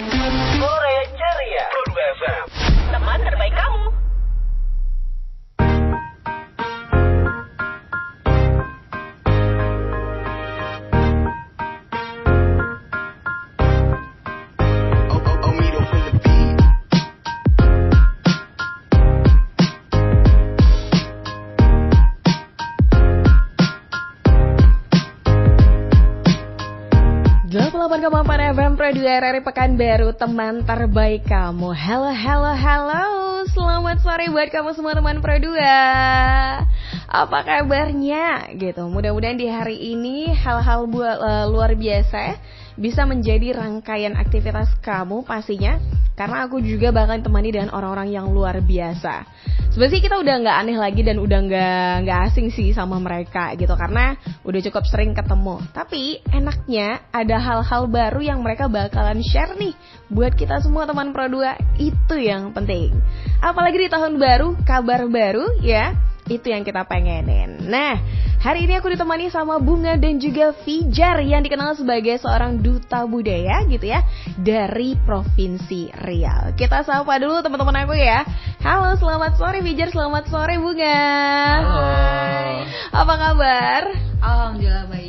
Sore ceria. Produk FM. Teman terbaik kamu. FM Produk RRI Pekanbaru, teman terbaik kamu. Halo, selamat sore buat kamu semua teman Pro2. Apa kabarnya? Gitu. Mudah-mudahan di hari ini hal-hal luar biasa bisa menjadi rangkaian aktivitas kamu pastinya. Karena aku juga bakal temani dengan orang-orang yang luar biasa. Sebenarnya kita udah nggak aneh lagi dan udah nggak asing sih sama mereka gitu, karena udah cukup sering ketemu. Tapi enaknya ada hal-hal baru yang mereka bakalan share nih buat kita semua teman Pro2. Itu yang penting. Apalagi di tahun baru, kabar baru ya. Itu yang kita pengenin. Nah, hari ini aku ditemani sama Bunga dan juga Fijar yang dikenal sebagai seorang duta budaya gitu ya, dari Provinsi Riau. Kita sapa dulu teman-teman aku ya. Halo, selamat sore Fijar, selamat sore Bunga. Halo. Apa kabar? Alhamdulillah baik.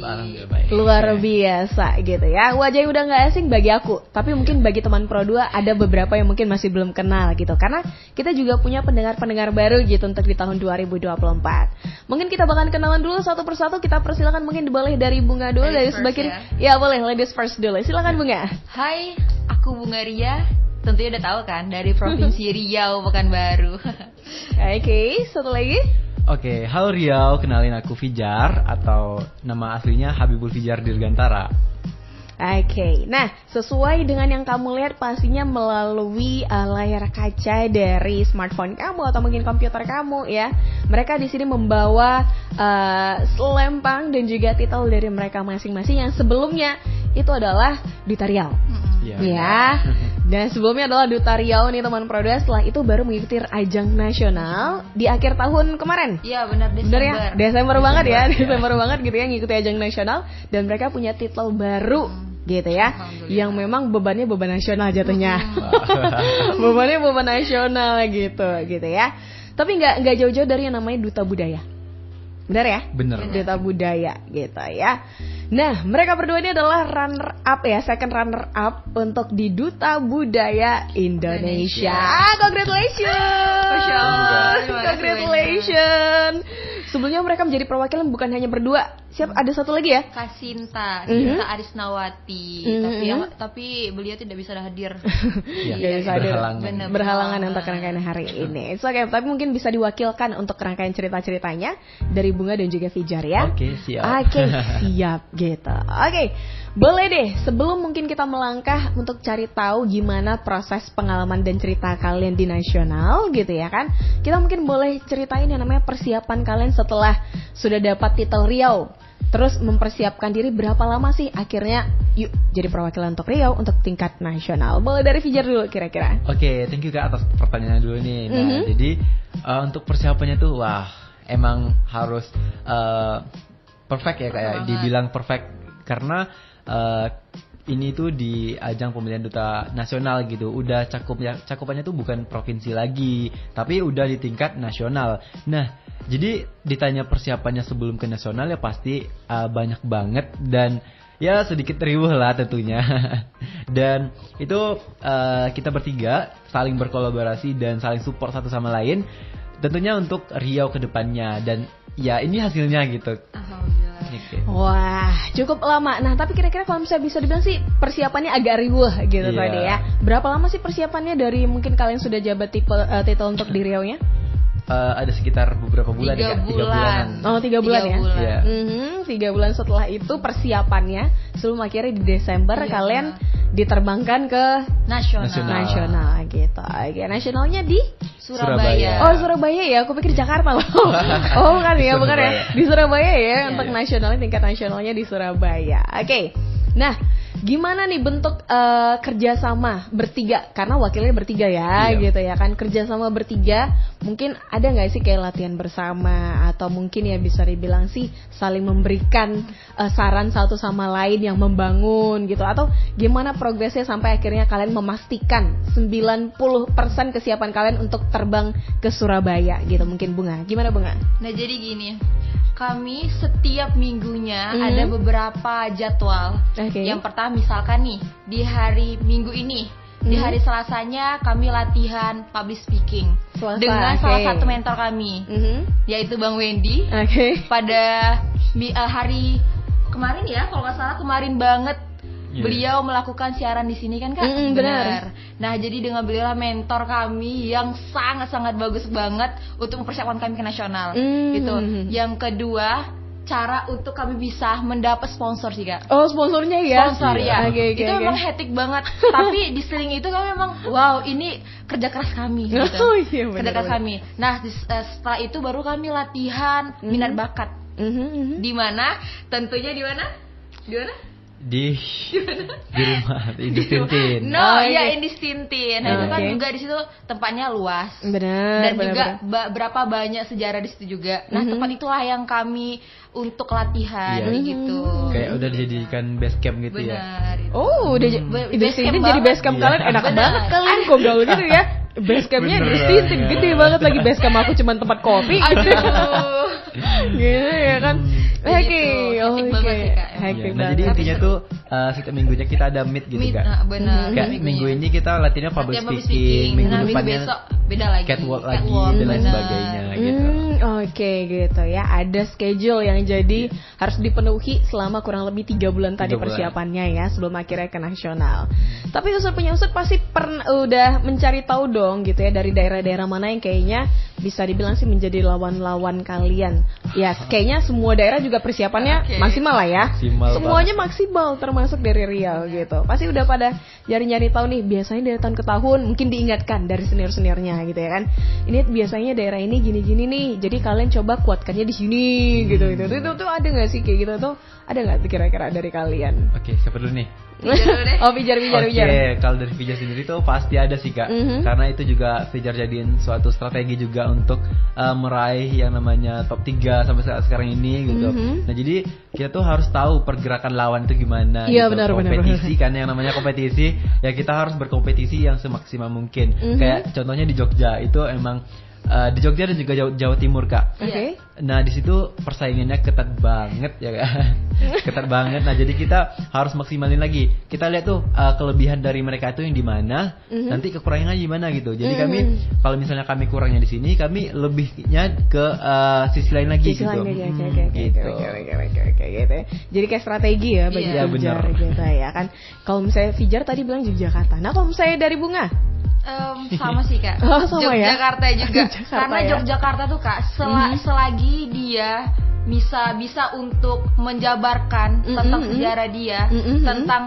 Luar biasa gitu ya. Wajahnya udah gak asing bagi aku, tapi mungkin bagi teman Pro2 ada beberapa yang mungkin masih belum kenal gitu. Karena kita juga punya pendengar-pendengar baru gitu untuk di tahun 2024. Mungkin kita bakalan kenalan dulu satu persatu. Kita persilakan, mungkin boleh dari Bunga dulu, dari sebelah kiri. Ya boleh, ladies first dulu. Silakan Bunga. Hai, aku Bunga Ria. Tentunya udah tahu kan, dari Provinsi Riau Pekanbaru. Oke, satu lagi. Oke, halo Riau, kenalin aku Fijar atau nama aslinya Habibul Fijar Dirgantara. Oke, nah sesuai dengan yang kamu lihat pastinya melalui layar kaca dari smartphone kamu atau mungkin komputer kamu ya. Mereka di sini membawa selempang dan juga titel dari mereka masing-masing yang sebelumnya itu adalah Duta Riau. Ya. Dan sebelumnya adalah Duta Riau nih teman Pro2. Setelah itu baru mengikuti ajang nasional di akhir tahun kemarin. Iya benar, Desember. Benar ya? Desember banget ya, Desember banget gitu ya, ngikuti ajang nasional. Dan mereka punya titel baru gitu ya, yang memang bebannya beban nasional jatuhnya. Bebannya beban nasional gitu ya. Tapi nggak jauh-jauh dari yang namanya Duta Budaya. Benar ya? Benar. Duta Budaya gitu ya. Nah, mereka berdua ini adalah runner up ya, second runner up untuk di Duta Budaya Indonesia. Congratulations. Congratulations. Sebelumnya mereka menjadi perwakilan bukan hanya berdua. Siap, ada satu lagi ya? Kasinta Arisnawati. Tapi beliau tidak bisa hadir. Berhalangan untuk rangkaian hari ini. It's okay, tapi mungkin bisa diwakilkan untuk rangkaian cerita-ceritanya dari Bunga dan juga Fijar ya. Oke, siap. Oke, siap gitu. Oke, boleh deh. Sebelum mungkin kita melangkah untuk cari tahu gimana proses pengalaman dan cerita kalian di nasional gitu ya kan, kita mungkin boleh ceritain yang namanya persiapan kalian setelah sudah dapat titel Riau. Terus mempersiapkan diri berapa lama sih akhirnya yuk jadi perwakilan untuk Riau untuk tingkat nasional. Boleh dari Fijar dulu kira-kira. Oke, thank you Kak atas pertanyaannya dulu nih. Nah, jadi untuk persiapannya tuh emang harus perfect ya kayak dibilang perfect karena ini tuh di ajang pemilihan duta nasional gitu. Udah cakupannya tuh bukan provinsi lagi, tapi udah di tingkat nasional. Nah, jadi ditanya persiapannya sebelum ke nasional ya pasti banyak banget dan ya sedikit riuh lah tentunya. Dan itu kita bertiga saling berkolaborasi dan saling support satu sama lain tentunya untuk Riau ke depannya dan ya ini hasilnya gitu. Alhamdulillah. Okay. Wah, cukup lama. Nah, tapi kira-kira kalau misalnya bisa dibilang sih persiapannya agak riuh gitu tadi ya. Berapa lama sih persiapannya dari mungkin kalian sudah jabat titel untuk di Riau-nya? Ada sekitar beberapa bulan 3 bulanan. Oh, 3 bulan ya? Iya. 3 bulan setelah itu persiapannya sebelum akhirnya di Desember kalian diterbangkan ke nasional gitu. Oke, nasionalnya di Surabaya. Oh, Surabaya ya, aku pikir Jakarta loh. Oh, bukan ya, bukan ya. Di Surabaya ya, untuk nasionalnya, tingkat nasionalnya di Surabaya. Oke. Nah, Gimana nih bentuk kerjasama bertiga? Karena wakilnya bertiga ya, Iya. gitu ya kan. Kerjasama bertiga, mungkin ada nggak sih kayak latihan bersama atau mungkin ya bisa dibilang sih saling memberikan saran satu sama lain yang membangun gitu, atau gimana progresnya sampai akhirnya kalian memastikan 90% kesiapan kalian untuk terbang ke Surabaya gitu. Mungkin Bunga, gimana Bunga? Nah jadi gini, kami setiap minggunya ada beberapa jadwal. Oke. Yang pertama misalkan nih di hari Minggu ini, di hari Selasanya kami latihan public speaking Selasa, dengan oke. salah satu mentor kami, yaitu Bang Wendy. Oke. Pada hari kemarin ya, kalau nggak salah kemarin banget. Iya. Beliau melakukan siaran di sini kan Kak? Benar. Nah, jadi dengan beliau mentor kami yang sangat-sangat bagus banget untuk mempersiapkan kami ke nasional. Gitu. Yang kedua, cara untuk kami bisa mendapat sponsor sih Kak. Oh, sponsornya ya? Sponsor ya. Oke, Itu memang hectic banget. Tapi di seling itu kami memang wow, ini kerja keras kami gitu. Oh iya benar. Kerja keras kami. Nah, setelah itu baru kami latihan minat bakat. Di mana? Tentunya di mana? Di mana? Di rumah di Tintin. No, ya ini Tintin. Nah, itu kan Oke. juga di situ tempatnya luas. Benar. Dan juga berapa banyak sejarah di situ juga. Nah, tempat itulah yang kami untuk latihan Iya. gitu. Kayak udah dijadikan base camp gitu ya. Benar. itu. Oh, udah Base Idris camp Tintin jadi banget. base camp Iya. kalian enak Benar. banget kalian kok gaul gitu ya. Base campnya Beneran, Idris Tintin ya. gede banget lagi, base camp aku cuma tempat kopi. Aduh. Gitu ya kan. Oke, Begitu. Hektik oke. banget sih, Kak. Hektik Iya. Nah, banget. jadi Tapi intinya seru. tuh setiap minggunya kita ada meet gitu Meet, Kak. nah, benar. Kayak minggu ini kita latihannya public Latihan speaking, minggu Nah, minggu depannya besok beda lagi. catwalk lagi Catwalk, dan lain benar. sebagainya gitu. Oke gitu ya. Ada schedule yang jadi harus dipenuhi selama kurang lebih 3 bulan tadi 3 bulan. persiapannya ya sebelum akhirnya ke nasional. Tapi Usut punya Usut pasti udah mencari tahu dong gitu ya dari daerah-daerah mana yang kayaknya bisa dibilang sih menjadi lawan-lawan kalian. Ya kayaknya semua daerah juga persiapannya Oke. maksimal lah ya. Maksimal Semuanya maksimal termasuk dari Riau gitu. Pasti udah pada nyari-nyari tahu nih, biasanya dari tahun ke tahun mungkin diingatkan dari senior-seniornya gitu ya kan. Ini biasanya daerah ini gini-gini nih. Jadi kalian coba kuatkannya di sini gitu. Itu ada nggak sih kayak gitu tuh? Ada nggak kira-kira dari kalian? Oke, siapa dulu nih? Pijar dulu deh. Oh, pijar. Oke, kalau dari Fijar sendiri tuh pasti ada sih Kak. Karena itu juga Fijar jadiin suatu strategi juga untuk meraih yang namanya top 3 sampai sekarang ini gitu. Nah, jadi kita tuh harus tahu pergerakan lawan itu gimana Iya, gitu. benar. Kompetisi kan yang namanya kompetisi, ya kita harus berkompetisi yang semaksimal mungkin. Kayak contohnya di Jogja itu emang di Jogja dan juga Jawa Timur Kak. Oke. Nah di situ persaingannya ketat banget ya kan, ketat banget. Nah jadi kita harus maksimalin lagi. Kita lihat tuh kelebihan dari mereka itu yang di mana, nanti kekurangannya di mana gitu. Jadi kami kalau misalnya kami kurangnya di sini, kami lebihnya ke sisi lain lagi Sisi gitu. lain lagi, Gitu. Oke, gitu ya. Jadi kayak strategi ya bagi Iya, Fijar benar. gitu ya kan. Kalau misalnya Fijar tadi bilang Yogyakarta. Nah kalau misalnya dari Bunga? Sama sih Kak. Oh, sama ya? Yogyakarta juga. Yogyakarta Karena ya? Yogyakarta tuh Kak, selagi dia bisa untuk menjabarkan tentang sejarah dia, tentang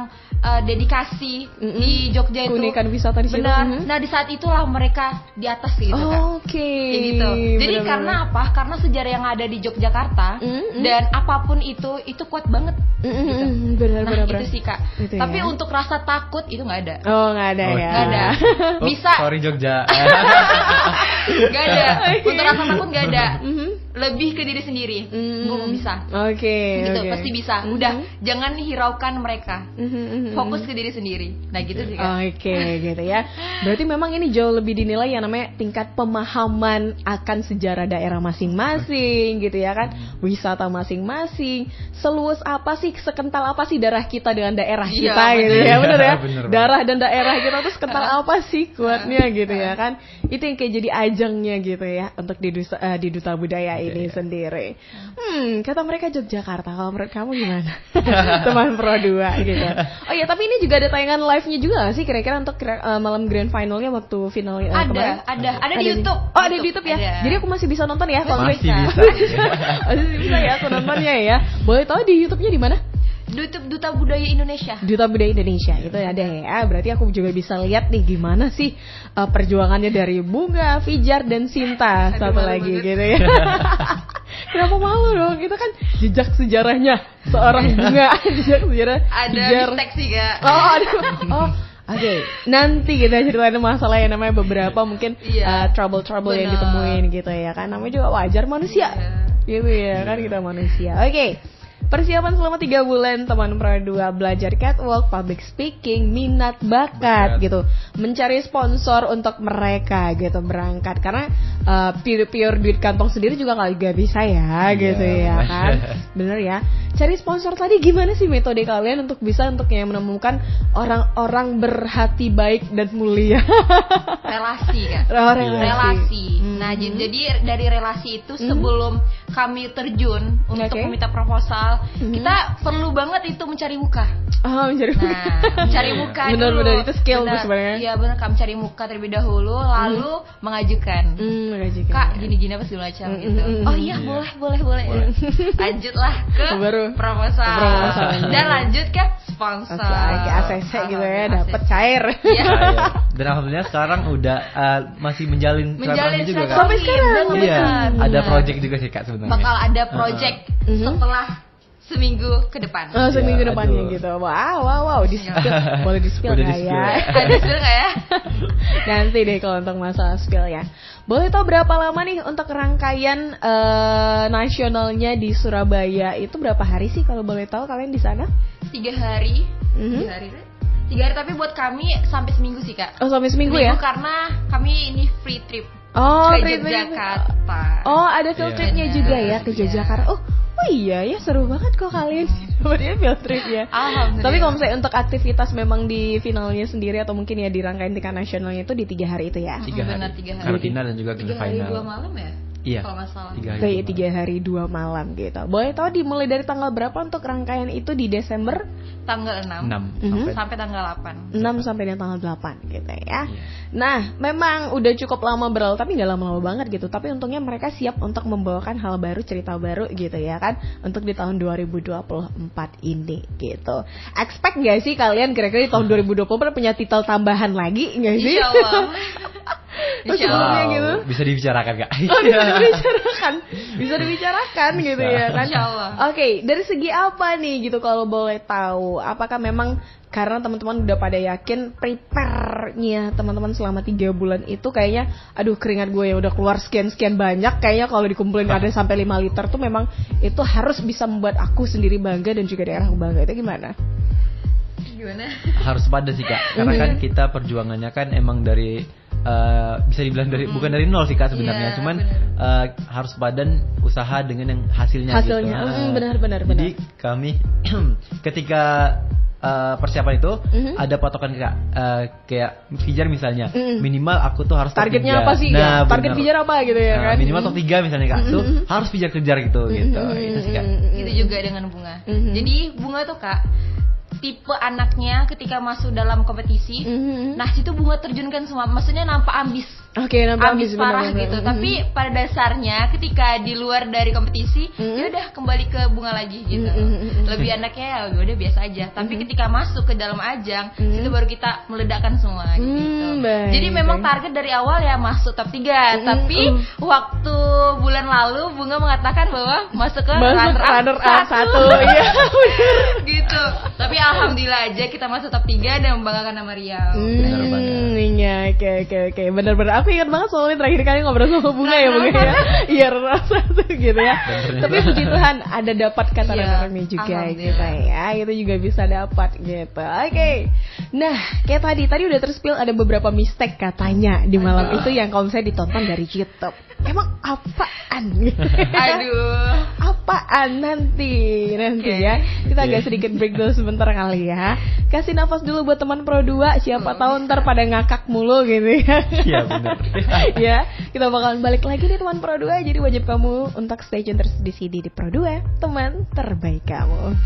dedikasi di Jogja itu. Keunikan wisata di situ. Benar. Nah, di saat itulah mereka di atas gitu Kak. Oke. Kayak gitu. Jadi Benar-benar. karena apa? Karena sejarah yang ada di Yogyakarta dan apapun itu kuat banget. Benar. Itu sih Kak. Itu Tapi ya. untuk rasa takut itu nggak ada. Oh nggak ada Oke. ya. Nggak ada. Oh, Bisa. Sorry Jogja. Gak ada. Untuk rasa takut gak ada. Lebih ke diri sendiri. Belum bisa. Oke. Gitu, oke. pasti bisa. Udah, jangan hiraukan mereka. Fokus ke diri sendiri. Nah, gitu sih Kak. Oke, gitu ya. Berarti memang ini jauh lebih dinilai yang namanya tingkat pemahaman akan sejarah daerah masing-masing, gitu ya kan? Wisata masing-masing. Seluas apa sih, sekental apa sih darah kita dengan daerah Iya, kita, gitu bener. ya, bener ya? Bener banget. Darah dan daerah kita tuh sekental apa sih kuatnya, gitu ya kan? Itu yang kayak jadi ajangnya gitu ya untuk di Duta Budaya ini sendiri. Kata mereka Yogyakarta. Kalau menurut kamu gimana? Teman Pro 2 gitu. Oh iya, tapi ini juga ada tayangan live-nya juga gak sih kira-kira untuk malam grand finalnya waktu final kemarin? Ada di nih? YouTube. Oh, ada di YouTube ya. Ada. Jadi aku masih bisa nonton ya kalau Masih gue- bisa. Masih bisa ya aku nontonnya ya. Boleh tahu di YouTube-nya di mana? YouTube Duta Budaya Indonesia. Duta Budaya Indonesia itu ada ya. Berarti aku juga bisa lihat nih gimana sih perjuangannya dari Bunga, Fijar dan Sinta Aduh, satu malu lagi banget. gitu ya. Kenapa malu dong? Itu kan jejak sejarahnya seorang bunga. Jejak sejarah. Ada mistake sih Kak. Oke. Nanti kita ceritain masalah yang namanya beberapa mungkin trouble yang ditemuin gitu ya kan. Namanya juga wajar manusia. Gitu ya kan, kita manusia. Oke. Persiapan selama 3 bulan teman Pro 2, belajar catwalk, public speaking, minat bakat gitu, mencari sponsor untuk mereka gitu berangkat karena pure duit kantong sendiri juga nggak bisa ya gitu ya kan, bener ya. Cari sponsor tadi gimana sih metode kalian untuk bisa yang menemukan orang-orang berhati baik dan mulia? Relasi kan? Relasi. Nah jadi dari relasi itu sebelum kami terjun untuk meminta proposal, kita perlu banget itu mencari muka. Mencari muka dulu. Benar-benar itu skill tuh sebenarnya. Iya benar, kami cari muka terlebih dahulu, lalu mengajukan. Kak, gini-gini apa segala macam gitu. Oh iya, boleh. Lanjutlah ke proposal. Dan lanjut ke sponsor. ACC gitu ya, dapat cair. Dan alhamdulillah sekarang udah masih menjalin juga kan. Sampai sekarang. Iya, ada project juga sih Kak sebenarnya. Bakal ada project setelah seminggu ke depan. Seminggu depannya gitu. Wow. Boleh di-spill nggak ya? Ada spill nggak ya? Nanti deh kalau untuk masalah spill ya. Boleh tahu berapa lama nih untuk rangkaian nasionalnya di Surabaya? Itu berapa hari sih kalau boleh tahu kalian di sana? 3 hari. 3 hari tapi buat kami sampai seminggu sih Kak. Sampai seminggu ya? Karena kami ini free trip. Ke Jakarta. Ada field tripnya juga ya ke Jakarta. Oh iya ya, seru banget kok kalian dapatnya field trip ya. Alhamdulillah. Tapi kalau misalnya untuk aktivitas memang di finalnya sendiri atau mungkin ya di rangkaian tingkat nasionalnya itu di 3 hari itu ya? 3 hari. 3 hari. Karena final dan juga final. 3 hari 2 malam ya? Iya. Kalau nggak salah. 3 hari 2 malam gitu. Boleh tahu dimulai dari tanggal berapa untuk rangkaian itu di Desember? Tanggal 6 sampai tanggal 8. 6 sampai dengan tanggal 8 gitu ya. Nah, memang udah cukup lama berlalu tapi nggak lama-lama banget gitu. Tapi untungnya mereka siap untuk membawakan hal baru, cerita baru gitu ya kan, untuk di tahun 2024 ini gitu. Expect nggak sih kalian kira-kira di tahun 2024 punya titel tambahan lagi nggak sih? Insyaallah. Gitu. Bisa dibicarakan Kak. Bisa dibicarakan gitu ya kan. Insyaallah. Oke, dari segi apa nih gitu kalau boleh tahu? Apakah memang karena teman-teman udah pada yakin prepare-nya teman-teman selama 3 bulan itu kayaknya aduh keringat gue yang udah keluar sekian banyak, kayaknya kalau dikumpulin ada sampai 5 liter tuh memang itu harus bisa membuat aku sendiri bangga dan juga daerah aku bangga. Itu gimana? Harus pada sih Kak, karena kan kita perjuangannya kan emang dari bisa dibilang dari bukan dari nol sih Kak sebenarnya, cuman harus badan usaha dengan yang hasilnya gitu. Benar. Jadi kami ketika persiapan itu ada patokan Kak, kayak Fijar misalnya minimal aku tuh harus targetnya top 3. apa sih? Target Fijar apa gitu ya kan? Minimal top 3 misalnya Kak, tuh harus Fijar kejar gitu. Itu sih Kak. Itu juga dengan Bunga. Jadi Bunga tuh Kak tipe anaknya ketika masuk dalam kompetisi, nah situ Bunga terjunkan semua, maksudnya nampak ambis. Nampak ambis parah bener. Gitu. Tapi pada dasarnya ketika di luar dari kompetisi, ya udah kembali ke Bunga lagi gitu. Lebih anaknya ya udah biasa aja. Tapi ketika masuk ke dalam ajang, situ baru kita meledakkan semua gitu. Jadi memang target dari awal ya masuk top 3. Tapi waktu bulan lalu Bunga mengatakan bahwa masuk ke runner up 1. Iya. Gitu. Tapi alhamdulillah aja kita masuk top 3 dan membanggakan nama Riau. Iya, oke. Benar-benar aku ingat banget soalnya terakhir kali ngobrol sama Bunga ya Bunga ya. Iya, rasa tuh gitu ya. Tapi puji Tuhan ada dapat kata runner-up juga gitu ya. Itu juga bisa dapat gitu. Oke. Nah, kayak tadi udah terspill ada beberapa mistake katanya di malam itu yang kalau misalnya ditonton dari YouTube. Emang apaan gitu? Apaan nanti ya. Kita agak sedikit break dulu sebentar kali ya. Kasih nafas dulu buat teman Pro 2. Siapa tahu ntar pada ngakak mulu gitu ya. Iya benar. Ya, kita bakalan balik lagi nih teman Pro 2. Jadi wajib kamu untuk stay tune terus di sini di Pro 2, teman terbaik kamu.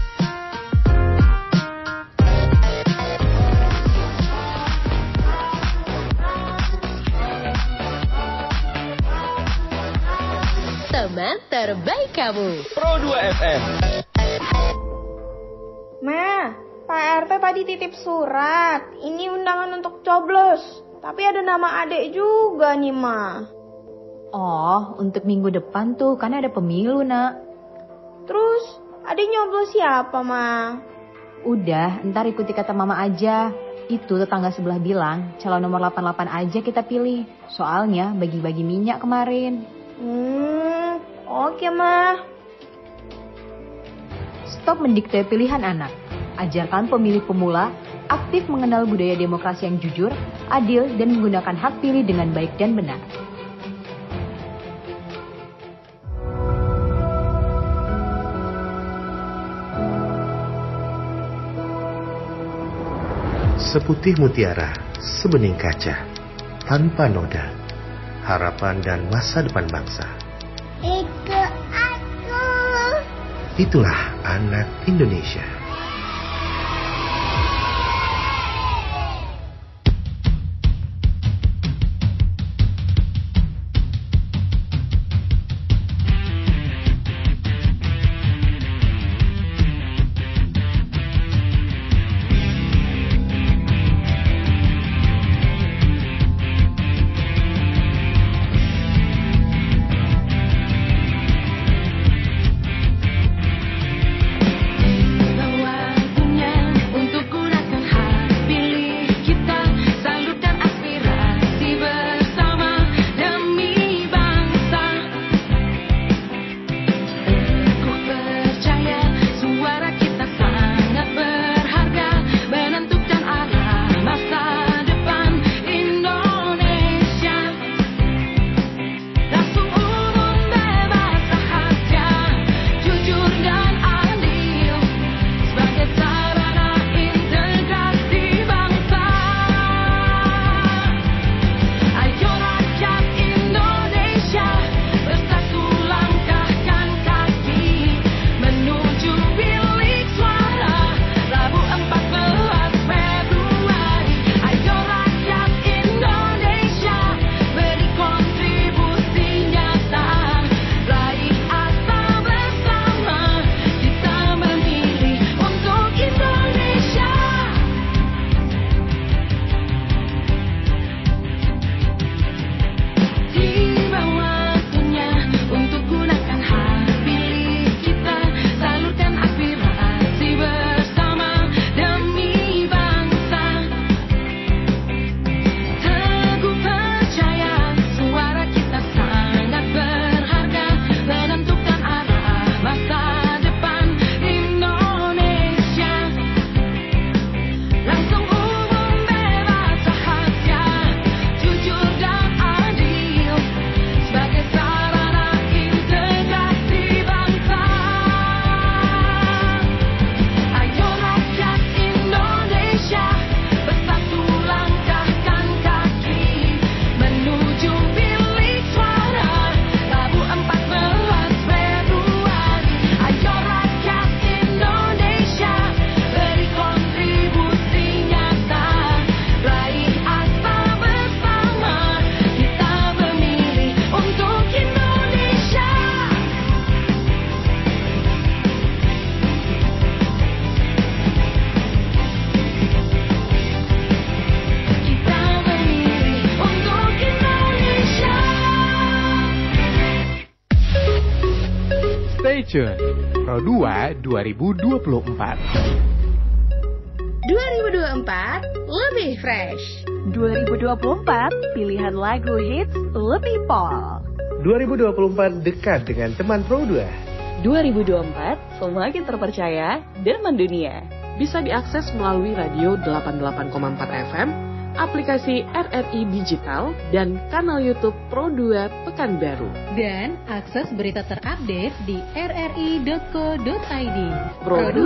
Teman terbaik kamu Pro 2 FM. Ma, Pak RT tadi titip surat. Ini undangan untuk coblos. Tapi ada nama adek juga nih, Ma. Oh, untuk minggu depan tuh, kan ada pemilu, Nak. Terus, adik nyoblos siapa, Ma? Udah, ntar ikuti kata Mama aja. Itu tetangga sebelah bilang, calon nomor 88 aja kita pilih. Soalnya bagi-bagi minyak kemarin. Oke, Ma. Stop mendikte pilihan anak. Ajarkan pemilih pemula aktif mengenal budaya demokrasi yang jujur, adil, dan menggunakan hak pilih dengan baik dan benar. Seputih mutiara, sebening kaca, tanpa noda, harapan dan masa depan bangsa. Itu aku. Itulah anak Indonesia. Pro 2 2024. 2024 lebih fresh. 2024 pilihan lagu hits lebih pol. 2024 dekat dengan teman Pro 2. 2024 semakin terpercaya dan mendunia. Bisa diakses melalui radio 88,4 FM, aplikasi RRI Digital, dan kanal YouTube Pro 2 Pekanbaru. Dan akses berita terupdate di rri.co.id. Pro 2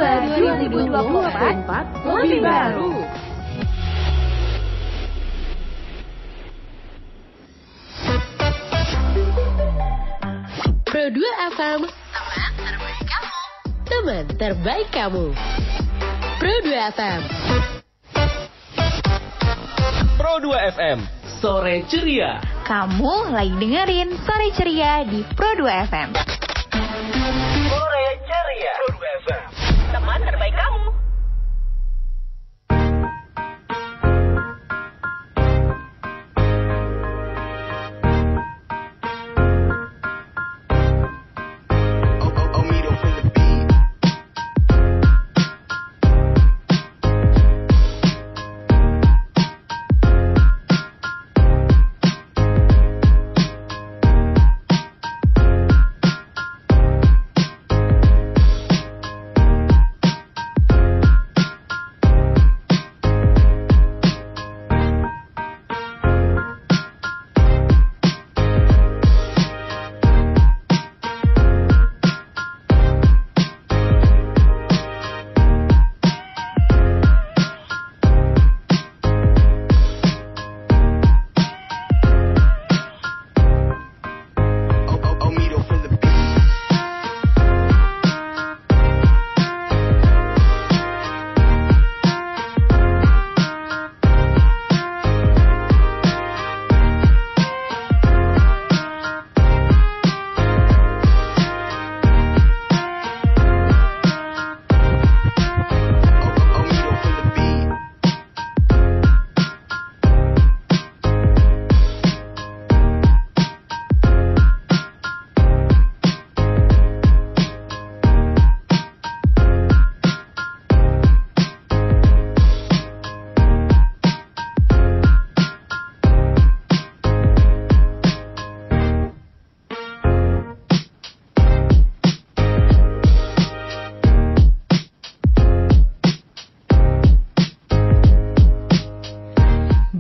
2024 lebih baru. Pro 2 FM, teman terbaik kamu. Pro 2 FM. Pro 2 FM, sore ceria. Kamu lagi dengerin Sore Ceria di Pro 2 FM. Sore ceria. Pro 2 FM, teman terbaik kamu.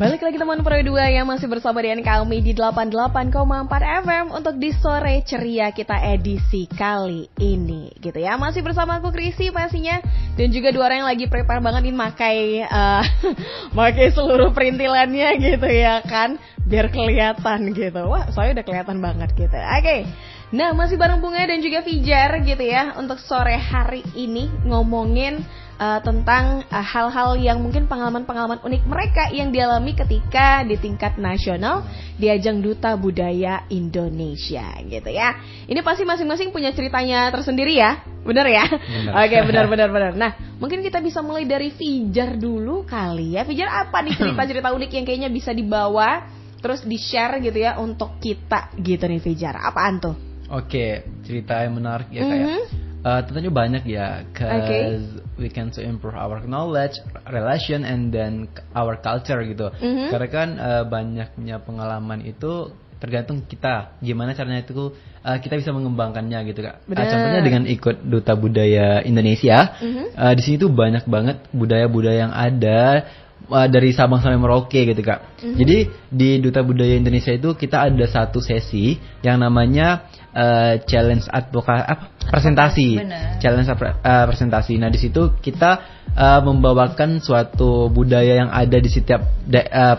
Balik lagi teman Pro 2 yang masih bersama dengan kami di 88,4 FM untuk di sore ceria kita edisi kali ini gitu ya. Masih bersama aku Krisi pastinya, dan juga dua orang yang lagi prepare banget nih pakai seluruh perintilannya gitu ya kan, biar kelihatan gitu. Wah, soalnya udah kelihatan banget gitu. Oke. Nah, masih bareng Bunga dan juga Fijar gitu ya untuk sore hari ini ngomongin tentang hal-hal yang mungkin pengalaman-pengalaman unik mereka yang dialami ketika di tingkat nasional di ajang Duta Budaya Indonesia gitu ya. Ini pasti masing-masing punya ceritanya tersendiri ya, benar ya? Oke, benar. Nah, mungkin kita bisa mulai dari Fijar dulu kali ya. Fijar, apa nih cerita-cerita unik yang kayaknya bisa dibawa terus di-share gitu ya untuk kita gitu nih Fijar? Apaan tuh? Oke, cerita yang menarik ya kayak tentunya banyak ya, cause we can to improve our knowledge, relation, and then our culture gitu. Karena kan banyaknya pengalaman itu tergantung kita, gimana caranya itu kita bisa mengembangkannya gitu kak. Contohnya dengan ikut Duta Budaya Indonesia, di sini tuh banyak banget budaya-budaya yang ada dari Sabang sampai Merauke gitu kak. Jadi di Duta Budaya Indonesia itu kita ada satu sesi yang namanya challenge presentasi. Challenge presentasi. Nah di situ kita membawakan suatu budaya yang ada di setiap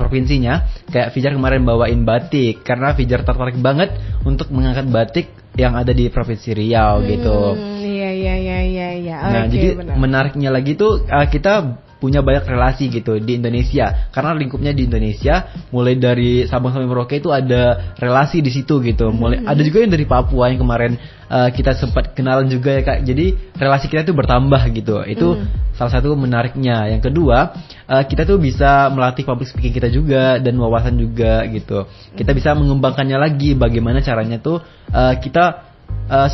provinsinya. Kayak Fijar kemarin bawain batik karena Fijar tertarik banget untuk mengangkat batik yang ada di Provinsi Riau gitu. Iya. Nah jadi benar. Menariknya lagi tuh kita punya banyak relasi gitu di Indonesia, karena lingkupnya di Indonesia mulai dari Sabang sampai Merauke itu ada relasi di situ gitu. Mulai ada juga yang dari Papua yang kemarin kita sempat kenalan juga ya kak. Jadi relasi kita tuh bertambah gitu. Itu salah satu menariknya. Yang kedua, kita tuh bisa melatih public speaking kita juga dan wawasan juga gitu. Kita bisa mengembangkannya lagi. Bagaimana caranya tuh kita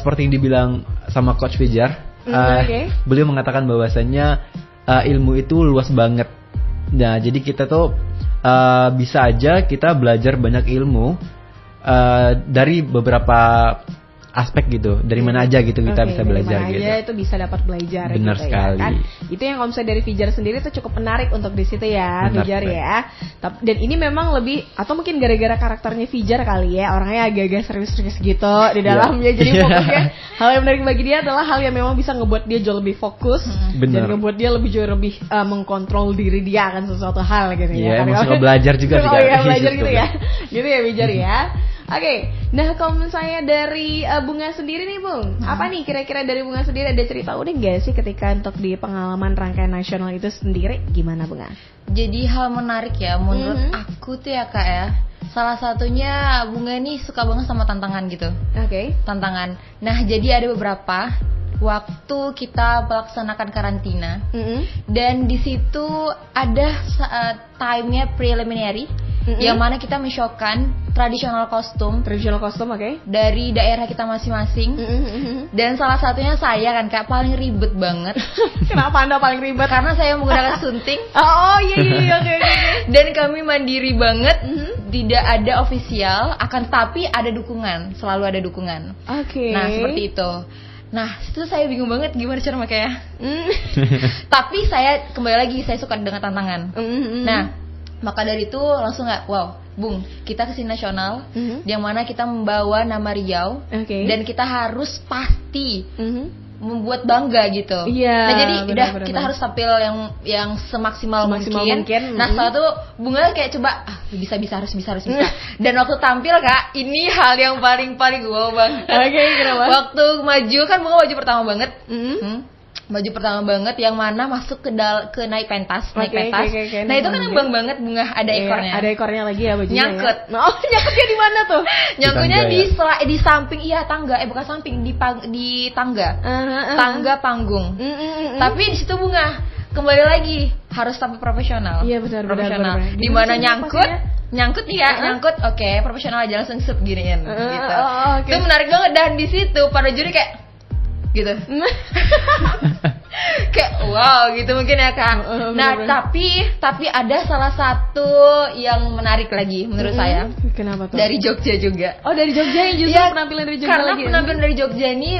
seperti yang dibilang sama Coach Fijar, beliau mengatakan bahwasannya ilmu itu luas banget. Nah, jadi kita tuh bisa aja kita belajar banyak ilmu dari beberapa aspek gitu. Dari mana aja gitu kita bisa belajar gitu. Aja itu bisa dapat belajar. Benar gitu sekali. Ya, kan? Itu yang kalau misalnya dari Fijar sendiri itu cukup menarik untuk di situ ya, Fijar ya. Dan ini memang lebih, atau mungkin gara-gara karakternya Fijar kali ya, orangnya agak-agak serius-serius gitu di dalamnya. Jadi fokusnya hal yang menarik bagi dia adalah hal yang memang bisa ngebuat dia jauh lebih fokus dan ngebuat dia jauh lebih mengkontrol diri dia akan sesuatu hal gitu ya. Iya, suka belajar juga sih. Belajar gitu ya. Gitu ya Fijar ya. Oke, nah kalau misalnya dari Bunga sendiri nih Bung, apa nih kira-kira dari Bunga sendiri ada cerita unik gak sih ketika untuk di pengalaman rangkaian nasional itu sendiri, gimana Bunga? Jadi hal menarik ya menurut aku tuh ya kak ya, salah satunya Bunga nih suka banget sama tantangan gitu. Oke. Tantangan. Nah jadi ada beberapa waktu kita melaksanakan karantina dan di situ ada time-nya preliminary. Yang mana kita men-showkan tradisional kostum, dari daerah kita masing-masing. Dan salah satunya saya kan kak paling ribet banget. Kenapa Anda paling ribet? Karena saya menggunakan sunting. Iya. Dan kami mandiri banget. Tidak ada ofisial, akan tapi ada dukungan, selalu ada dukungan. Nah seperti itu. Nah itu saya bingung banget gimana cara makanya. Tapi saya kembali lagi, saya suka dengan tantangan. Nah maka dari itu langsung wow Bung, kita kesini nasional, yang mana kita membawa nama Riau, dan kita harus pasti membuat bangga gitu. Nah jadi bener. Kita harus tampil yang semaksimal mungkin. Nah setelah itu Bunga kayak coba bisa harus bisa. Dan waktu tampil kak, ini hal yang paling wow banget. Kenapa? Waktu maju kan Bunga baju pertama banget. Baju pertama banget yang mana masuk ke naik pentas. Nah itu kan abang banget Bunga, ada ekornya. Ada ekornya lagi ya bajunya. Nyangkut. Ya? Nyangkutnya di mana tuh? Nyangkutnya di samping tangga, bukan samping, di tangga. Tangga panggung. Tapi di situ Bunga kembali lagi harus tampil profesional. Iya benar. Di mana nyangkut oke, profesional aja langsung giniin gitu. Itu menarik banget, dan di situ pada juri kayak gitu. Kayak wow gitu mungkin ya kak. Nah tapi ada salah satu yang menarik lagi menurut saya. Kenapa tuh? Dari Jogja juga. Dari Jogja yang justru penampilan dari Jogja karena lagi. Karena penampilan dari Jogja ini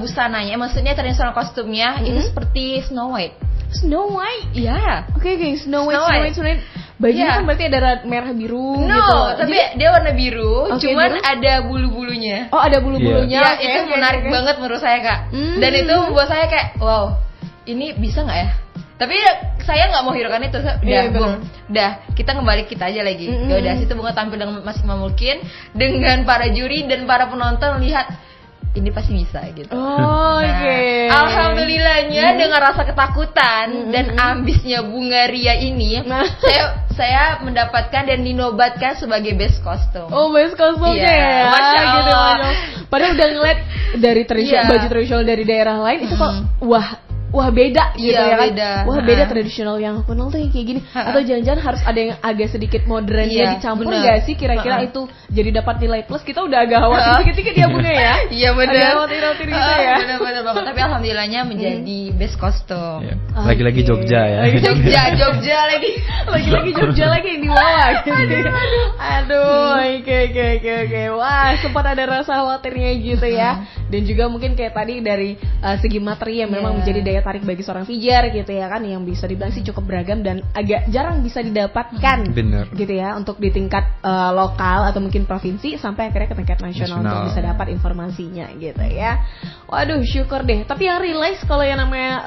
busananya, maksudnya tradisional kostumnya itu seperti Snow White. Snow White. Iya. Oke, Snow White. Bajunya kan berarti ada merah biru gitu. Tapi dia warna biru, cuman ada bulu-bulunya. Oh, ada bulu-bulunya. Ya, itu menarik banget menurut saya, Kak. Dan itu membuat saya kayak, wow, ini bisa nggak ya? Tapi saya nggak mau hiraukan itu. Udah, kita kembali kita aja lagi. Ya udah, situ Bunga tampil dengan maksimal mungkin dengan para juri dan para penonton lihat ini pasti bisa gitu. Alhamdulillahnya dengan rasa ketakutan dan ambisnya Bunga Ria ini, saya mendapatkan dan dinobatkan sebagai best kostum. Oh, best kostumnya ya. Masya Allah. Gitu. Padahal udah ngeliat dari baju tradisional dari daerah lain itu kok wah beda gitu ya kan. Beda tradisional yang aku kenal tuh yang kayak gini. Atau jangan-jangan harus ada yang agak sedikit modernnya dicampur nggak sih kira-kira itu jadi dapat nilai plus. Kita udah agak khawatir ketika dia Bunga ya. Iya benar. Agak khawatir gitu ya. Benar banget. Tapi alhamdulillahnya menjadi best kostum. Lagi-lagi Jogja ya. Jogja lagi. Lagi-lagi Jogja lagi yang dibawa gitu. Aduh, oke. Wah, sempat ada rasa khawatirnya gitu ya. Dan juga mungkin kayak tadi dari segi materi yang memang menjadi daya tarik bagi seorang Fijar gitu ya kan, yang bisa dibilang sih cukup beragam dan agak jarang bisa didapatkan. Bener. Gitu ya, untuk di tingkat lokal atau mungkin provinsi sampai akhirnya ke tingkat nasional untuk bisa dapat informasinya gitu ya. Waduh, syukur deh. Tapi yang realize kalau yang namanya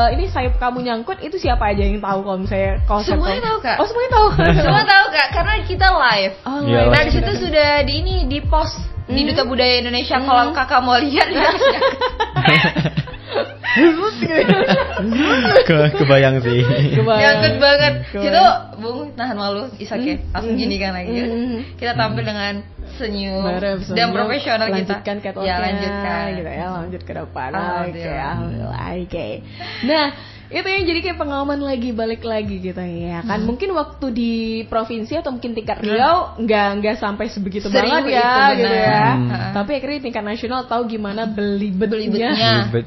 ini sayap kamu nyangkut itu siapa aja yang tahu kalau misalnya konsep? Semuanya tahu, Kak. Oh, semuanya tahu. Semua tahu, Kak, karena kita live. Nah, di situ sudah di post di Duta Budaya Indonesia. Kalau Kakak mau lihat ya. Kebayang sih. Nyangkut banget. Situ Bung tahan malu Isake langsung gini kan lagi. Kita tampil dengan senyum dan profesional kita. Lanjutkan gitu ya, lanjut ke depan. Oke. Nah, itu yang jadi kayak pengalaman balik lagi gitu ya kan. Mungkin waktu di provinsi atau mungkin tingkat Riau nggak sampai sebegitu banget ya gitu ya. Tapi akhirnya tingkat nasional tahu gimana belibetnya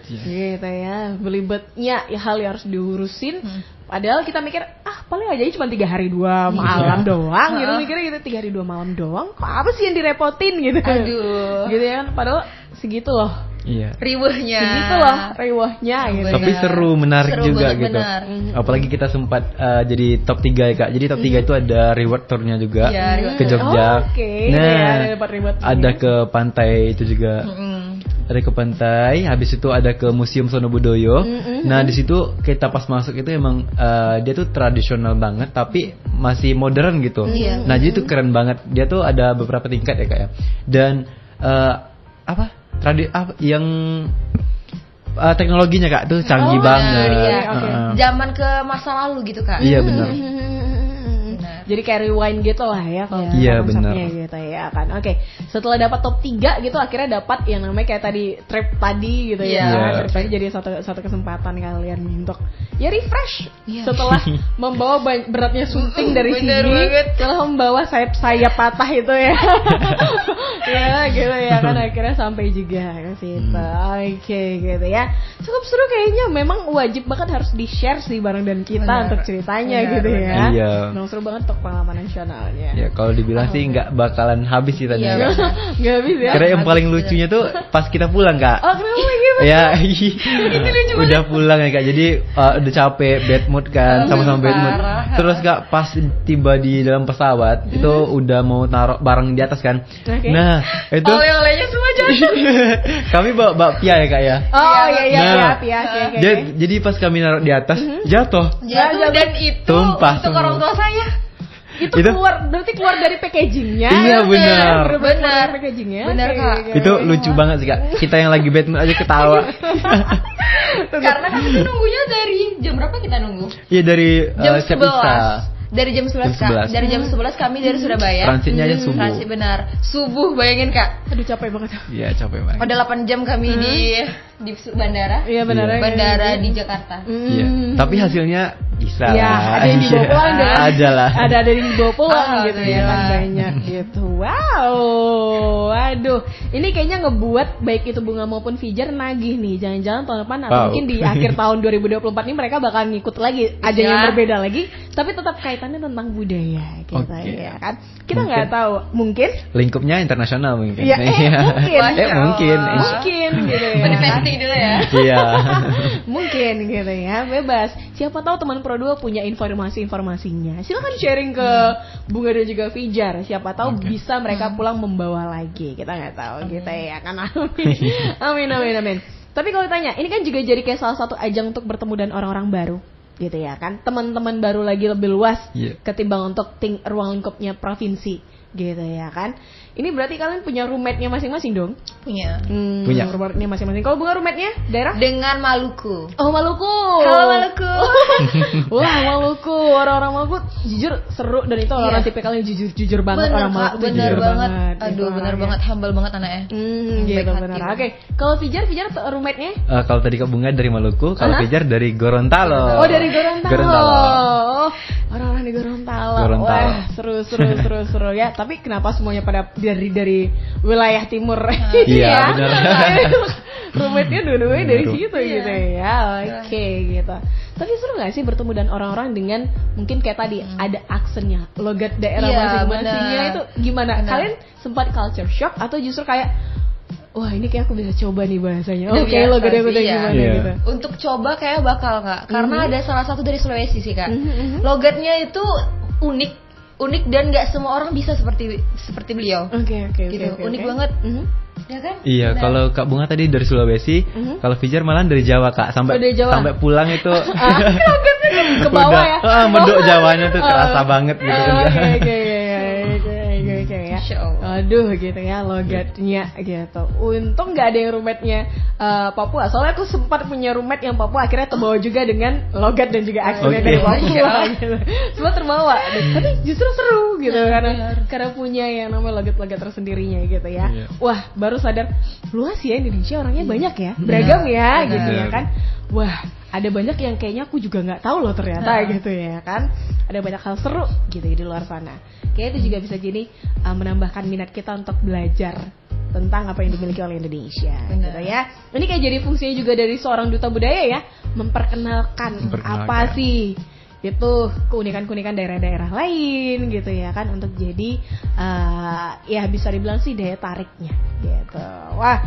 gitu ya. Belibetnya hal yang harus diurusin. Padahal kita mikir paling aja cuma 3 hari 2 malam doang gitu, mikirnya gitu 3 hari 2 malam doang. Apa sih yang direpotin gitu. Aduh. Gitu ya kan, padahal segitu loh. Iya. Riwahnya. Segitu loh riwahnya gitu. Tapi seru, menarik juga banget, gitu. Apalagi kita sempat jadi top 3 ya, Kak. Jadi top 3 itu ada reward tournya juga ke Jogja. Nah, ada ke pantai itu juga. Ada ke pantai, habis itu ada ke Museum Sonobudoyo. Nah, di situ kita pas masuk itu emang dia tuh tradisional banget tapi masih modern gitu. Nah, jadi tuh keren banget. Dia tuh ada beberapa tingkat ya, Kak ya. Dan yang teknologinya, Kak, tuh canggih banget. Zaman ke masa lalu gitu, Kak. Iya, benar. Jadi kayak rewind gitu lah ya kalau konsepnya gitu ya kan. Oke, setelah dapat top 3 gitu akhirnya dapat yang namanya kayak tadi trip tadi gitu ya. Trip tadi jadi satu kesempatan kalian untuk refresh setelah membawa beratnya sunting dari sini, setelah membawa sayap patah itu ya. Ya gitu ya kan, akhirnya sampai juga ke situ. Oke gitu ya. Cukup seru kayaknya, memang wajib banget harus di-share sih bareng dan kita untuk ceritanya gitu ya. Iya. Memang seru banget untuk pengalaman nasionalnya. Ya kalau dibilang sih nggak bakalan habis sih tadi. Nggak habis ya. Karena yang paling lucunya tuh pas kita pulang, Kak. Oh, kenapa gitu? Ya, udah pulang ya, Kak. Jadi udah capek, bad mood kan, sama-sama bad mood. Terus Kak pas tiba di dalam pesawat itu udah mau taruh barang di atas kan. Nah, itu oleh-olehnya semua jatuh. Kami bawa bakpia ya, Kak ya. Oh iya, bakpia. Jadi pas kami naruh di atas jatuh dan itu tumpah untuk orang tua saya. Itu berarti keluar dari packagingnya. Iya benar. Benar packagingnya. Benar, Kak. Itu lucu banget sih, Kak. Kita yang lagi bad mood aja ketawa. Karena kan kita nunggunya dari jam berapa kita nunggu? Iya dari jam 11. Dari jam 11, Kak. Dari jam 11 kami dari Surabaya. Transitnya aja subuh. Transit benar. Subuh, bayangin, Kak. Aduh, capek banget. Iya, capek banget. Udah 8 jam kami di bandara. Iya, bandara di Jakarta. Iya. Tapi hasilnya bisa. Iya, ada yang dibawa pulang deh. Ada lah. Ada yang dibawa pulang gitu ya kan, banyak gitu. Wow. Waduh, ini kayaknya ngebuat baik itu Bunga maupun Fijar nagih nih. Jangan-jangan tahun depan atau mungkin di akhir tahun 2024 ini mereka bakal ngikut lagi, ajang yang berbeda lagi. Tapi tetap kaitannya tentang budaya gitu ya kan. Kita Mungkin. nggak tahu, mungkin Lingkupnya internasional mungkin. ya, mungkin gitu ya. Manifesting dulu ya. Iya. Mungkin gitu ya, bebas. Siapa tahu teman Pro 2 punya informasinya. Silakan sharing ke Bunga dan juga Fijar. Siapa tahu bisa mereka pulang membawa lagi. Kita nggak tahu gitu ya kan. Amin. Tapi kalau tanya, ini kan juga jadi kayak salah satu ajang untuk bertemu dan orang-orang baru gitu ya kan. Teman-teman baru lagi lebih luas ketimbang untuk ruang lingkupnya provinsi gitu ya kan. Ini berarti kalian punya roommate-nya masing-masing dong? Punya. Punya. Roommate-nya masing-masing. Kalau Bunga roommate-nya daerah? Dengan Maluku. Oh, Maluku. Halo Maluku. Wah, Maluku. Orang-orang Maluku jujur seru dan itu orang tipikal yang jujur banget. Orang Maluku tuh bener jujur banget. banget. Aduh, bener banget, humble banget anaknya. Gitu bener. Oke. Kalau Fijar roommate-nya? Kalau tadi Kak Bunga dari Maluku, kalau Fijar dari Gorontalo. Oh, dari Gorontalo. Oh, orang-orang di Gorontalo. Wah, seru ya. Tapi kenapa semuanya pada dari wilayah timur? Iya, benar. Roommate-nya dua-duanya dari situ gitu ya. Oke, gitu. Tapi seru gak sih bertemu dan orang-orang dengan mungkin kayak tadi ada aksennya, logat daerah masing-masingnya itu gimana? Kalian sempat culture shock atau justru kayak wah ini kayak aku bisa coba nih bahasanya. Oke, logatnya udah gimana gitu. Untuk coba kayak bakal Kak, karena ada salah satu dari Sulawesi sih Kak. Logatnya itu unik dan nggak semua orang bisa seperti beliau. Oke. Unik banget. Ya kan? Iya, kalau Kak Bunga tadi dari Sulawesi, kalau Fijar malah dari Jawa Kak, sampai pulang itu ke bawah ya. Medok Jawanya tuh kerasa banget gitu kan. Oke ya. Aduh gitu ya logatnya gitu. Untung nggak ada yang roommate-nya Papua. Soalnya aku sempat punya roommate yang Papua, akhirnya terbawa juga dengan logat dan juga aksennya dari Papua gitu. Semua terbawa. Tapi justru seru gitu karena punya yang namanya logat-logat tersendirinya gitu ya. Wah, baru sadar luas ya Indonesia, orangnya banyak ya, beragam ya gitu ya kan. Wah, ada banyak yang kayaknya aku juga nggak tahu loh ternyata gitu ya kan. Ada banyak hal seru gitu di luar sana. Kayaknya itu juga bisa jadi menambahkan minat kita untuk belajar tentang apa yang dimiliki oleh Indonesia gitu ya. Ini kayak jadi fungsinya juga dari seorang duta budaya ya, memperkenalkan apa sih itu keunikan-keunikan daerah-daerah lain gitu ya kan, untuk jadi ya bisa dibilang sih daya tariknya gitu. Wah,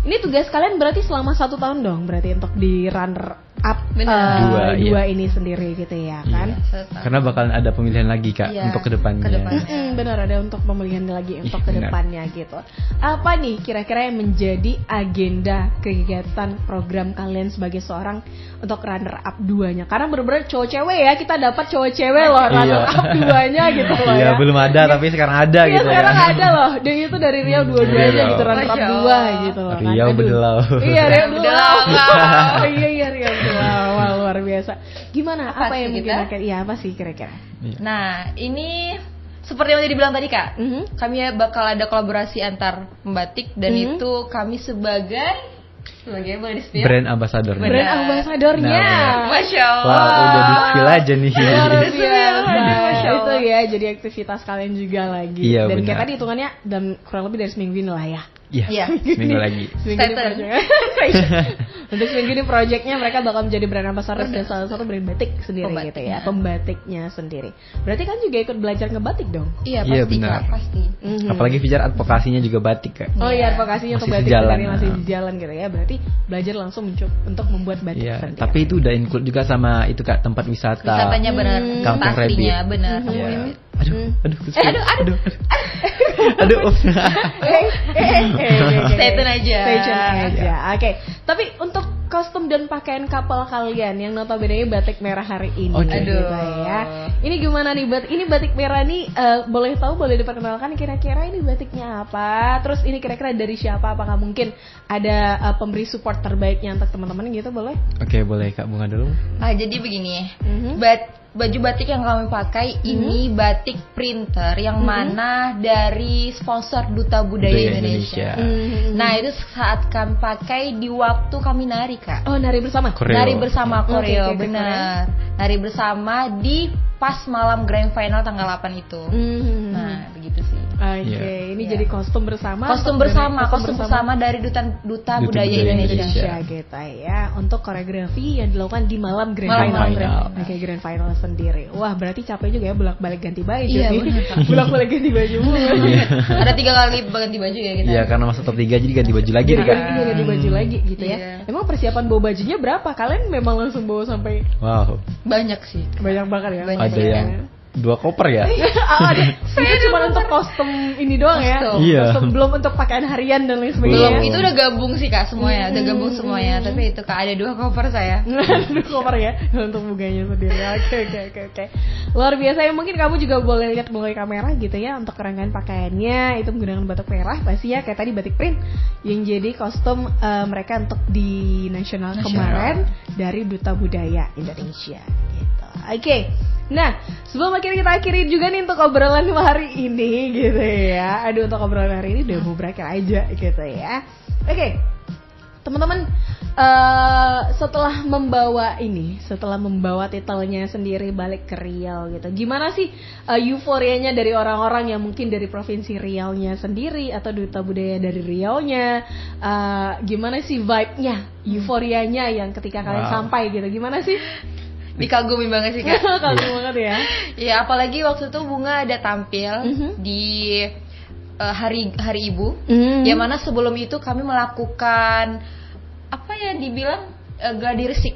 ini tugas kalian berarti selama 1 tahun dong berarti untuk di runner up dua ini sendiri gitu ya kan. Karena bakalan ada pemilihan lagi Kak untuk kedepannya. Benar, ada untuk pemilihan lagi untuk kedepannya gitu. Apa nih kira-kira yang menjadi agenda kegiatan program kalian sebagai seorang untuk runner up 2-nya? Karena bener-bener cowok cewek ya, kita dapat cowok cewek loh runner up 2-nya gitu loh ya. Iya, belum ada tapi sekarang ada gitu ya. Sekarang ada loh. Dan itu dari Riau dua-duanya gitu runner up 2 gitu loh. Riau Bedelau. Iya, Riau Bedelau. Iya, Riau Bedelau. Luar biasa. Gimana? Apa yang mungkin apa sih kira-kira? Nah, ini seperti yang tadi dibilang tadi Kak, kami bakal ada kolaborasi antar membatik dan itu kami sebagai boleh di-spill? Brand ambassador. Brand ambasadornya. Masya Allah. Wah, udah di-spill aja nih. Itu ya, jadi aktivitas kalian juga lagi. Iya, dan benar. kayak tadi hitungannya dan kurang lebih dari seminggu ini lah ya. Iya, seminggu lagi. Untuk seminggu ini projectnya mereka bakal menjadi brand ambassador dan salah satu brand batik sendiri gitu ya, pembatiknya sendiri. Berarti kan juga ikut belajar ngebatik dong? Iya pasti benar. Kak, pasti. Apalagi Fijar advokasinya juga batik Kak. Oh iya, advokasinya untuk batik sendiri masih di jalan gitu ya. Berarti belajar langsung untuk membuat batik sendiri. Tapi itu udah include juga sama itu Kak, tempat wisata. Wisatanya benar, Kampung aslinya Rabbit. benar. Aduh. Stay tune aja. Oke. Tapi untuk kostum dan pakaian kapal kalian yang notabene batik merah hari ini. Aduh. Ya. Ini gimana nih ini batik merah nih boleh diperkenalkan kira-kira ini batiknya apa? Terus ini kira-kira dari siapa? Apakah mungkin ada pemberi support terbaiknya untuk teman-teman gitu boleh? Oke, boleh Kak Bunga dulu. Jadi begini. Baju batik yang kami pakai ini batik printer yang mana dari sponsor Duta Budaya Indonesia. Nah, itu saat kami pakai di waktu kami nari Kak. Oh, nari bersama? Nari bersama koreo, benar. Nari bersama di pas malam grand final tanggal 8 itu. Nah, begitu sih. Ini jadi kostum bersama dari duta budaya Indonesia gitu ya, untuk koreografi yang dilakukan di malam grand final. Oke, grand final sendiri. Wah, berarti capek juga ya bolak-balik ganti baju. Iya, bolak-balik ganti baju. Ada 3 kali ganti baju ya kita. Iya, karena masuk top 3 jadi ganti baju lagi kan. Ganti baju lagi gitu ya. Emang persiapan bawa bajunya berapa? Kalian memang langsung bawa sampai banyak sih. Banyak banget ya. Ada yang 2 koper ya? Itu cuma untuk kostum ini doang ya? Iya. Kostum, belum untuk pakaian harian dan lain sebagainya. Belum, itu udah gabung sih Kak semuanya, udah gabung semuanya. Tapi itu Kak ada 2 koper saya. 2 koper ya untuk buganya sendiri. Oke. Luar biasa ya, mungkin kamu juga boleh lihat melalui kamera gitu ya untuk rangkaian pakaiannya itu menggunakan batik merah pasti ya, kayak tadi batik print yang jadi kostum mereka untuk di nasional kemarin dari Duta Budaya Indonesia gitu. Oke. Nah, sebelum akhirnya kita akhiri juga nih untuk obrolan hari ini gitu ya. Aduh, untuk obrolan hari ini udah mau berakhir aja gitu ya. Oke, teman-teman, setelah membawa titelnya sendiri balik ke Riau gitu, gimana sih euforianya dari orang-orang yang mungkin dari provinsi Riau-nya sendiri atau Duta Budaya dari Riau-nya? Gimana sih vibe-nya, euforianya yang ketika kalian sampai gitu, gimana sih? Dikagumi banget sih Kak. Kagum banget ya. Ya, apalagi waktu itu Bunga ada tampil di hari Ibu. Yang mana sebelum itu kami melakukan apa ya dibilang gladi resik.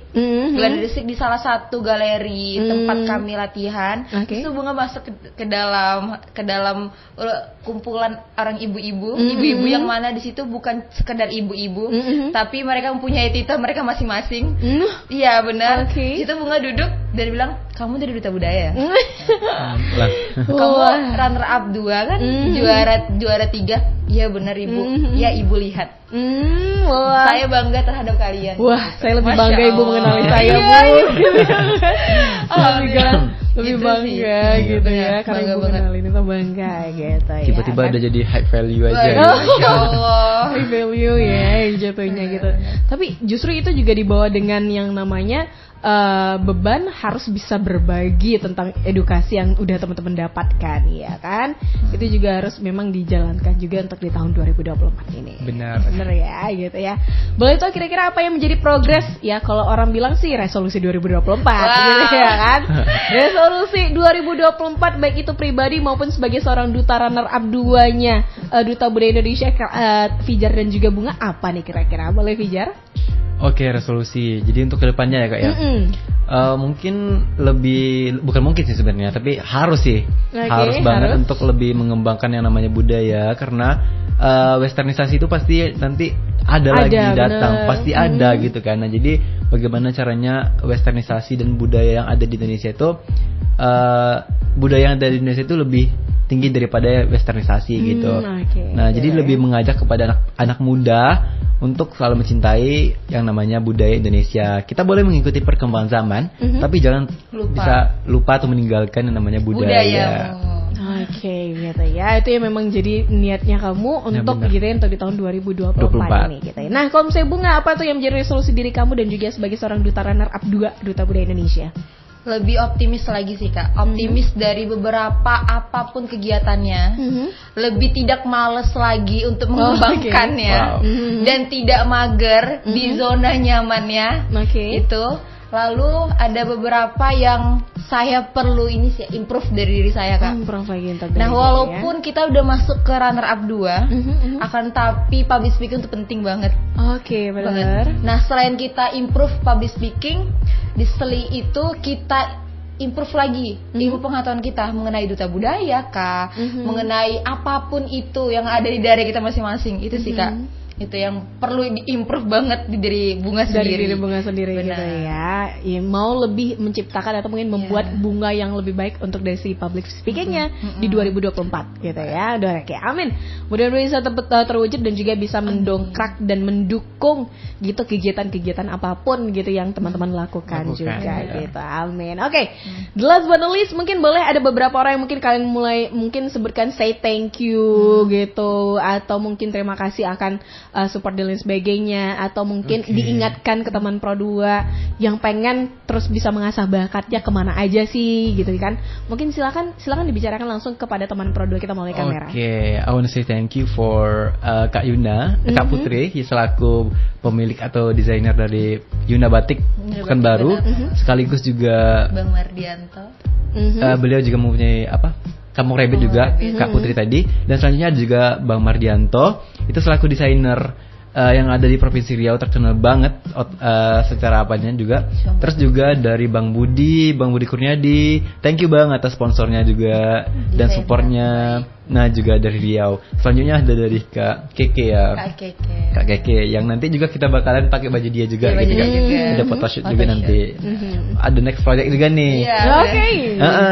Gladi resik di salah satu galeri tempat kami latihan. Terus Bunga masuk ke dalam kumpulan orang ibu-ibu yang mana di situ bukan sekedar ibu-ibu, tapi mereka mempunyai titel mereka masing-masing. Iya, benar. Itu Bunga duduk dan bilang, "Kamu dari Duta Budaya." Kamu runner up 2 kan? Juara 3. Iya benar Ibu. Ya Ibu lihat. Saya bangga terhadap kalian. Wah, saya lebih bangga Ibu mengenali saya, Bu. Lebih bangga gitu ya, karena Ibu mengenali itu bangga gitu ya. Tiba-tiba ada jadi high value aja. Ya Allah, high value ya jatuhnya gitu. Tapi justru itu juga dibawa dengan yang namanya beban harus bisa berbagi tentang edukasi yang udah teman-teman dapatkan, ya kan? Itu juga harus memang dijalankan juga untuk di tahun 2024 ini. Benar ya, gitu ya. Boleh tahu kira-kira apa yang menjadi progres ya? Kalau orang bilang sih resolusi 2024, gitu ya kan? Resolusi 2024 baik itu pribadi maupun sebagai seorang duta runner up 2-nya Duta Budaya Indonesia, Fijar dan juga Bunga, apa nih kira-kira? Boleh Fijar? Oke, resolusi. Jadi untuk kedepannya ya Kak ya. Mungkin bukan mungkin sih sebenarnya, tapi harus sih. Harus banget untuk lebih mengembangkan yang namanya budaya, karena westernisasi itu pasti nanti ada lagi datang, pasti ada gitu kan. Nah, jadi bagaimana caranya westernisasi dan budaya yang ada di Indonesia itu budaya yang ada di Indonesia itu lebih tinggi daripada westernisasi gitu. Nah, jadi lebih mengajak kepada anak muda untuk selalu mencintai yang namanya budaya Indonesia. Kita boleh mengikuti perkembangan zaman, tapi jangan bisa lupa atau meninggalkan yang namanya budaya. Oke, gitu ya. Itu yang memang jadi niatnya kamu untuk gitu ya, untuk di tahun 2024 ini gitu ya. Nah, kalau misalnya Bunga, apa tuh yang menjadi resolusi diri kamu dan juga sebagai seorang duta runner up 2 Duta Budaya Indonesia? Lebih optimis lagi sih Kak. Optimis dari beberapa apapun kegiatannya. Lebih tidak males lagi untuk mengembangkannya. Dan tidak mager di zona nyamannya. Itu. Lalu ada beberapa yang saya perlu ini sih improve dari diri saya Kak. Nah, walaupun kita udah masuk ke runner up 2, akan tapi public speaking itu penting banget. Oke, benar. Nah, selain kita improve public speaking, di seli itu kita improve lagi ilmu pengetahuan kita mengenai duta budaya Kak, mengenai apapun itu yang ada di daerah kita masing-masing. Itu sih Kak. Itu yang perlu diimprove banget di diri Bunga sendiri. Dari diri Bunga sendiri gitu ya. Mau lebih menciptakan atau mungkin membuat Bunga yang lebih baik untuk dari si public speakingnya di 2024 gitu ya. Udah kayak amin. Mudah-mudahan bisa terwujud dan juga bisa mendongkrak dan mendukung gitu kegiatan-kegiatan apapun gitu yang teman-teman lakukan juga gitu. Amin. Oke. The last but not least, mungkin boleh ada beberapa orang yang mungkin kalian mulai mungkin sebutkan say thank you gitu, atau mungkin terima kasih akan support dan lain sebagainya, atau mungkin diingatkan ke teman Pro 2 yang pengen terus bisa mengasah bakatnya kemana aja sih gitu kan. Mungkin silakan dibicarakan langsung kepada teman Pro 2 kita melalui kamera. I want to say thank you for Kak Yuna, Kak Putri selaku pemilik atau desainer dari Yuna Batik Pekanbaru, sekaligus juga Bang Mardianto. Beliau juga mempunyai Kampung Rabbit juga, Kak Putri tadi. Dan selanjutnya ada juga Bang Mardianto, itu selaku desainer yang ada di Provinsi Riau, terkenal banget secara apanya juga. Terus juga dari Bang Budi Kurniadi, thank you Bang atas sponsornya juga dan supportnya. Nah juga dari Riau. Selanjutnya ada dari Kak Keke ya. Kak Keke yang nanti juga kita bakalan pakai baju dia juga gitu kan. Ada photoshoot juga nanti. Ada next project juga nih.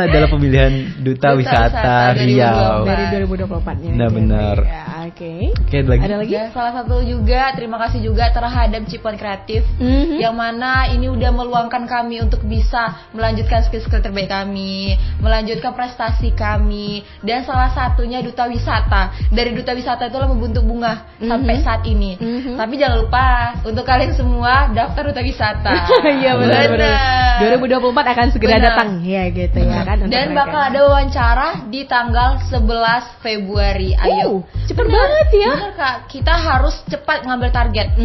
Dalam pemilihan Duta Wisata Riau dari 2024-nya. Nah benar. Oke, ada lagi? Ya, salah satu juga terima kasih juga terhadap Cipuan Kreatif yang mana ini udah meluangkan kami untuk bisa melanjutkan skill-skill terbaik kami, melanjutkan prestasi kami, dan salah satunya Duta Wisata. Dari Duta Wisata itulah membentuk bunga sampai saat ini. Tapi jangan lupa untuk kalian semua daftar DutaWisata. Iya benar. 2024 akan segera datang ya gitu ya kan. Dan bakal ada wawancara di tanggal 11 Februari. Ayo. Cepet banget ya. Bener Kak, kita harus cepat ngambil target.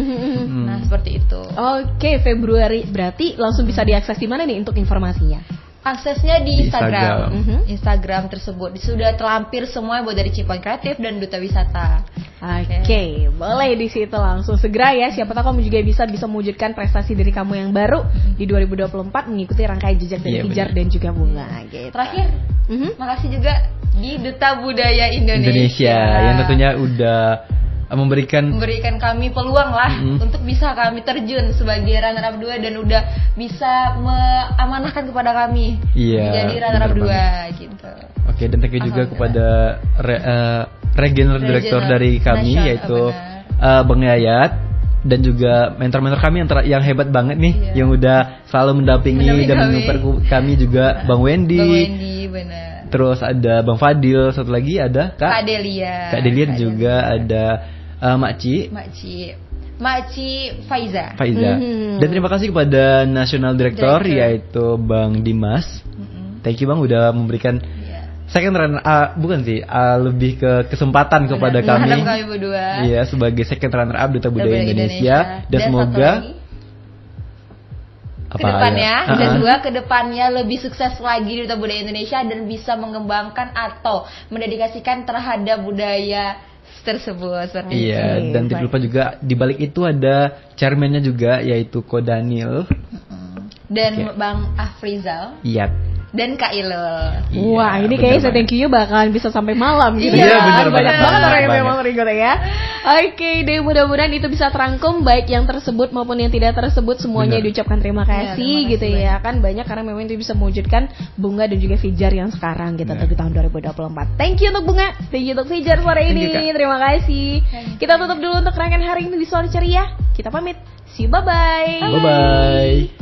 Nah, seperti itu. Oke, Februari berarti langsung bisa diakses di mana nih untuk informasinya? Aksesnya di Instagram. Instagram tersebut sudah terlampir semua buat dari Cipuan Kreatif dan Duta Wisata. Oke, boleh di situ langsung segera ya. Siapa tahu kamu juga bisa mewujudkan prestasi diri kamu yang baru di 2024 mengikuti rangkaian jejak dari Fijar dan juga Bunga. Gitu. Terakhir, makasih juga di Duta Budaya Indonesia yang tentunya udah memberikan kami peluang lah untuk bisa kami terjun sebagai runner up 2 dan udah bisa mengamanahkan kepada kami jadi runner up 2 gitu. Oke, dan thank you juga kepada regional director dari kami yaitu Bang Yayat dan juga mentor-mentor kami yang hebat banget nih yang udah selalu mendampingi dan menyupport kami juga Bang Wendy. Benar. Terus ada Bang Fadil, satu lagi ada Kak Delia juga ada Makci Faiza. Dan terima kasih kepada National Director yaitu Bang Dimas. Thank you Bang udah memberikan second runner bukan sih lebih ke kesempatan kepada kami berdua. Iya, sebagai second runner up Duta Budaya Indonesia. Dan semoga kedepannya lebih sukses lagi di Duta Budaya Indonesia dan bisa mengembangkan atau mendedikasikan terhadap budaya tersebut seperti itu. Dan tidak lupa juga di balik itu ada chairman-nya juga yaitu Ko Daniel dan Bang Afrizal. Dan Kak Ilul. Wah, ini kayaknya thank you bakalan bisa sampai malam gitu ya. Bener, banyak banget orang yang memang ringo ya. Oke, deh mudah-mudahan itu bisa terangkum baik yang tersebut maupun yang tidak tersebut semuanya diucapkan terima kasih gitu ya. Kan banyak karena memang itu bisa mewujudkan Bunga dan juga Fijar yang sekarang gitu di tahun 2024. Thank you untuk Bunga, thank you untuk Fijar sore ini. Terima kasih. Kita tutup dulu untuk rangkaian hari ini di Sore Ceria. Kita pamit. See you, bye-bye. Bye-bye.